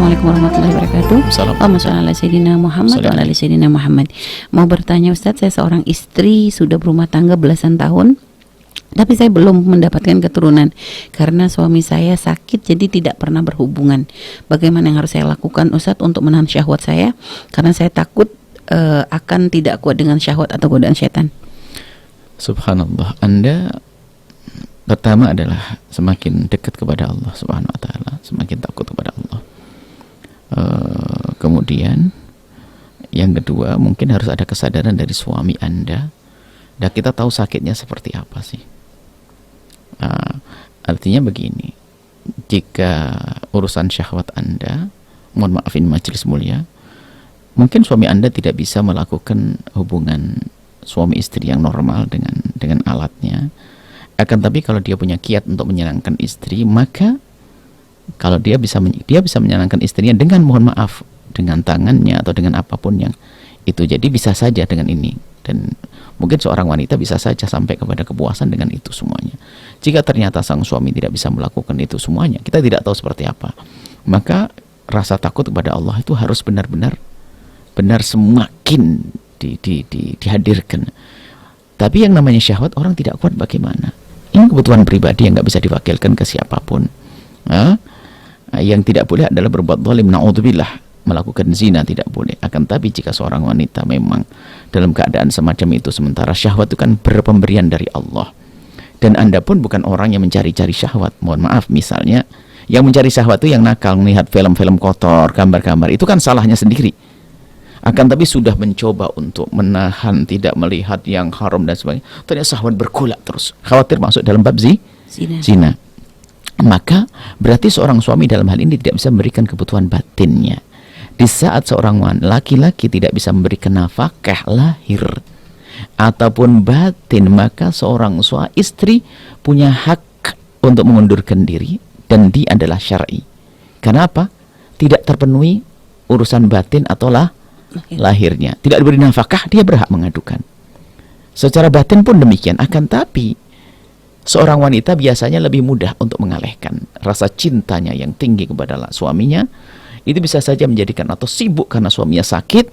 Assalamualaikum warahmatullahi wabarakatuh. Allahumma sholli ala sayyidina Muhammad wa ala ali sayyidina Muhammad. Mau bertanya Ustadz, saya seorang istri sudah berumah tangga belasan tahun, tapi saya belum mendapatkan keturunan karena suami saya sakit, jadi tidak pernah berhubungan. Bagaimana yang harus saya lakukan Ustadz untuk menahan syahwat saya? Karena saya takut akan tidak kuat dengan syahwat atau godaan setan. Subhanallah, Anda pertama adalah semakin dekat kepada Allah Subhanahu wa taala, semakin takut kepada Allah. Kemudian yang kedua, mungkin harus ada kesadaran dari suami Anda, dan kita tahu sakitnya seperti apa sih. Artinya begini, jika urusan syahwat Anda, mohon maafin majelis mulia, mungkin suami Anda tidak bisa melakukan hubungan suami istri yang normal dengan alatnya. Akan tapi kalau dia punya kiat untuk menyenangkan istri, maka kalau dia bisa menyenangkan istrinya dengan, mohon maaf, dengan tangannya atau dengan apapun yang itu. Jadi bisa saja dengan ini, dan mungkin seorang wanita bisa saja sampai kepada kepuasan dengan itu semuanya. Jika ternyata sang suami tidak bisa melakukan itu semuanya, kita tidak tahu seperti apa, maka rasa takut kepada Allah itu harus benar-benar semakin dihadirkan. Tapi yang namanya syahwat, orang tidak kuat bagaimana? Ini kebutuhan pribadi yang nggak bisa diwakilkan ke siapapun. Yang tidak boleh adalah berbuat zalim, na'udzubillah, melakukan zina tidak boleh. Akan tapi jika seorang wanita memang dalam keadaan semacam itu, sementara syahwat itu kan berpemberian dari Allah, dan Anda pun bukan orang yang mencari-cari syahwat. Mohon maaf, misalnya yang mencari syahwat itu yang nakal, melihat film-film kotor, gambar-gambar, itu kan salahnya sendiri. Akan tapi sudah mencoba untuk menahan, tidak melihat yang haram dan sebagainya, ternyata syahwat bergolak terus, khawatir masuk dalam bab zina. Maka berarti seorang suami dalam hal ini tidak bisa memberikan kebutuhan batinnya. Di saat seorang laki-laki tidak bisa memberikan nafkah lahir ataupun batin, maka seorang istri punya hak untuk mengundurkan diri, dan dia adalah syar'i. Kenapa? Tidak terpenuhi urusan batin atau lahirnya, tidak diberi nafkah, dia berhak mengadukan. Secara batin pun demikian. Akan tapi seorang wanita biasanya lebih mudah untuk mengalihkan rasa cintanya yang tinggi kepada suaminya. Itu bisa saja menjadikan atau sibuk karena suaminya sakit,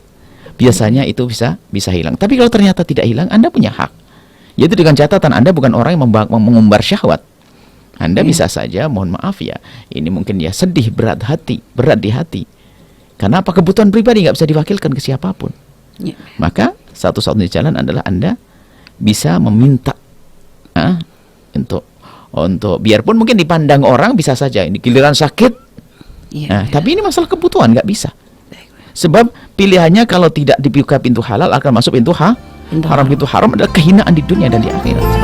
biasanya itu bisa hilang. Tapi kalau ternyata tidak hilang, Anda punya hak, yaitu dengan catatan Anda bukan orang yang mengumbar syahwat. Anda bisa saja, mohon maaf ya, ini mungkin ya sedih, berat di hati. Karena apa? Kebutuhan pribadi nggak bisa diwakilkan ke siapapun. Maka satu-satunya jalan adalah Anda bisa meminta untuk biarpun mungkin dipandang orang bisa saja ini giliran sakit. Tapi ini masalah kebutuhan, nggak bisa. Sebab pilihannya kalau tidak dibuka pintu halal akan masuk pintu haram. Pintu haram adalah kehinaan di dunia dan di akhirat.